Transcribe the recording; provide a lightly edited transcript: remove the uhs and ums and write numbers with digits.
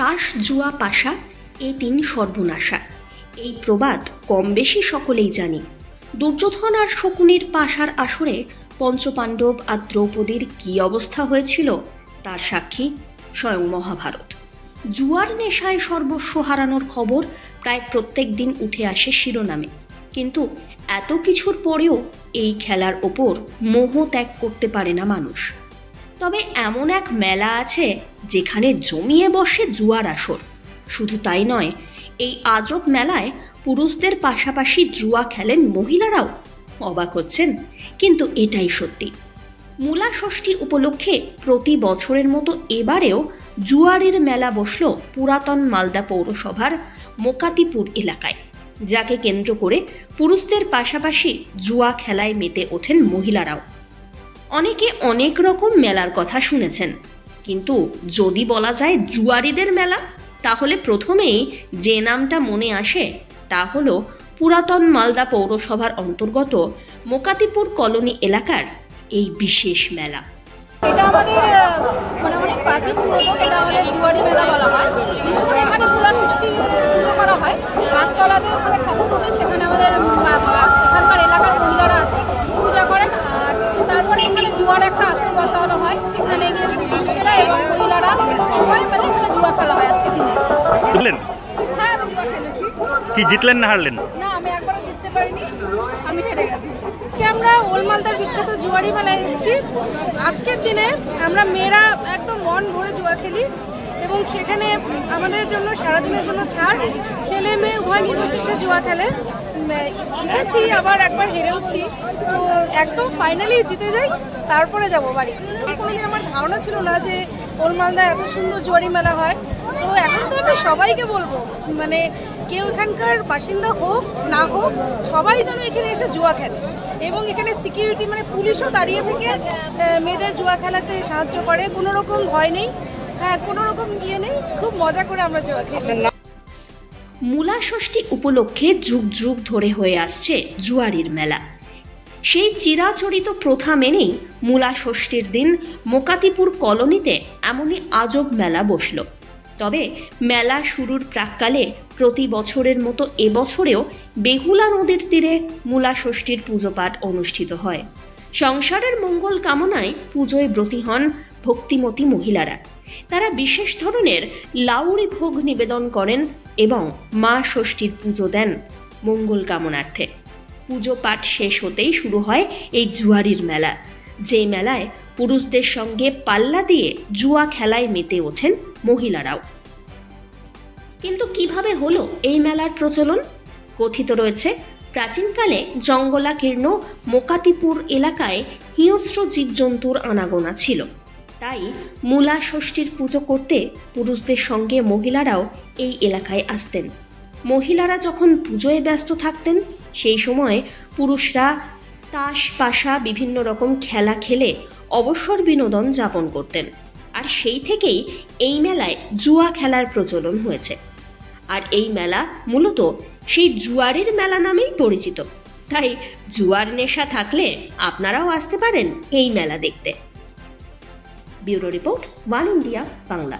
তাস জুয়া পাশা এ তিন সর্বনাশা, এই প্রবাদ কম বেশি সকলেই জানি। দুর্যোধন আর শকুনির পাশার আসরে পঞ্চপাণ্ডব আর দ্রৌপদীর কি অবস্থা হয়েছিল তার সাক্ষী স্বয়ং মহাভারত। জুয়ার নেশায় সর্বস্ব হারানোর খবর প্রায় প্রত্যেক দিন উঠে আসে শিরোনামে, কিন্তু এত কিছুর পরেও এই খেলার ওপর মোহ ত্যাগ করতে পারে না মানুষ। তবে এমন এক মেলা আছে যেখানে জমিয়ে বসে জুয়ার আসর। শুধু তাই নয়, এই আজব মেলায় পুরুষদের পাশাপাশি জুয়া খেলেন মহিলারাও। অবাক হচ্ছেন, কিন্তু এটাই সত্যি। মূলা ষষ্ঠী উপলক্ষে প্রতি বছরের মতো এবারেও জুয়ারের মেলা বসল পুরাতন মালদা পৌরসভার মোকাতিপুর এলাকায়, যাকে কেন্দ্র করে পুরুষদের পাশাপাশি জুয়া খেলায় মেতে ওঠেন মহিলারাও। অনেকে অনেক রকম মেলার কথা শুনেছেন, কিন্তু যদি বলা যায় জুয়ারিদের মেলা, তাহলে প্রথমেই যে নামটা মনে আসে তা হল পুরাতন মালদা পৌরসভার অন্তর্গত মোকাতিপুর কলোনি এলাকার এই বিশেষ মেলা। এটা আমাদের অনেক প্রাচীন পুরনো, এটা আমাদের জুয়ারি মেলা বলা হয়। এখানে মূলা ষষ্ঠী পুজো করা হয় গাছতলাতে, ওখানে ঠাকুর পুজো, সেখানে আমাদের এখানকার এলাকার মহিলারা আছে পূজা করেন। আর তারপরে এখানে জুয়ার একটা আসর বসানো হয়, সেখানে গিয়ে পুরুষেরা এবং মহিলারা সবাই মিলে এখানে জুয়া খেলা হয় আজকে দিনে। হ্যাঁ, আমি জুয়া খেলেছি। কি জিতলেন না হারলেন? না, আমি একবারও জিততে পারিনি, আমি হেরে গেছি। আমরা ওল্ড মালদার বিখ্যাত জুয়ারি মেলায় এসেছি। আজকের দিনে আমরা মেয়েরা একদম মন ভরে জুয়া খেলি এবং সেখানে আমাদের জন্য সারাদিনের জন্য ছাড়। ছেলে মেয়ে উভয় নির্বিশেষে জুয়া খেলে। জিতেছি, আবার একবার হেরেওছি, তো একদম ফাইনালি জিতে যাই, তারপরে যাব বাড়ি। কোনোদিন আমার ধারণা ছিল না যে ওল্ড মালদায় এত সুন্দর জুয়ারি মেলা হয়। তো এখন তো আমি সবাইকে বলবো, মানে কেউ এখানকার বাসিন্দা হোক না হোক, সবাই যেন এখানে এসে জুয়া খেলে। এবং এখানে সিকিউরিটি মানে পুলিশও দাঁড়িয়ে থেকে মেয়েদের জুয়া খেলাতে সাহায্য করে, কোনো রকম ভয় নেই, হ্যাঁ কোনো রকম ইয়ে নেই, খুব মজা করে আমরা জুয়া খেলি। মূলা ষষ্ঠী উপলক্ষে যুগ যুগ ধরে হয়ে আসছে জুয়ারির মেলা। সেই চিরাচরিত প্রথা মেনেই মূলা ষষ্ঠীর দিন মোকাতিপুর কলোনিতে এমনই আজব মেলা বসল। তবে মেলা শুরুর প্রাক্কালে প্রতি বছরের মতো এবছরেও বেহুলা নদীর তীরে মূলা ষষ্ঠীর পুজো পাঠ অনুষ্ঠিত হয়। সংসারের মঙ্গল কামনায় পুজোয় ব্রতী হন ভক্তিমতী মহিলারা। তারা বিশেষ ধরনের লাউড়ি ভোগ নিবেদন করেন এবং মা ষষ্ঠীর পুজো দেন মঙ্গল কামনার্থে। পুজো পাঠ শেষ হতেই শুরু হয় এই জুয়ারির মেলা, যে মেলায় পুরুষদের সঙ্গে পাল্লা দিয়ে জুয়া খেলায় মেতে ওঠেন মহিলারাও। কিন্তু কিভাবে হলো এই মেলার প্রচলন? কথিত রয়েছে, প্রাচীনকালে জঙ্গলাকীর্ণ মোকাতিপুর এলাকায় হিংস্র জীবজন্তুর আনাগোনা ছিল। তাই মূলা ষষ্ঠীর পুজো করতে পুরুষদের সঙ্গে মহিলারাও এই এলাকায় আসতেন। মহিলারা যখন পুজোয় ব্যস্ত থাকতেন, সেই সময় পুরুষরা তাস পাশা বিভিন্ন রকম খেলা খেলে অবসর বিনোদন যাপন করতেন। আর সেই থেকেই এই মেলায় জুয়া খেলার প্রচলন হয়েছে। আর এই মেলা মূলত সেই জুয়ারের মেলা নামেই পরিচিত। তাই জুয়ার নেশা থাকলে আপনারাও আসতে পারেন এই মেলা দেখতে। Bureau report, one India Bangla.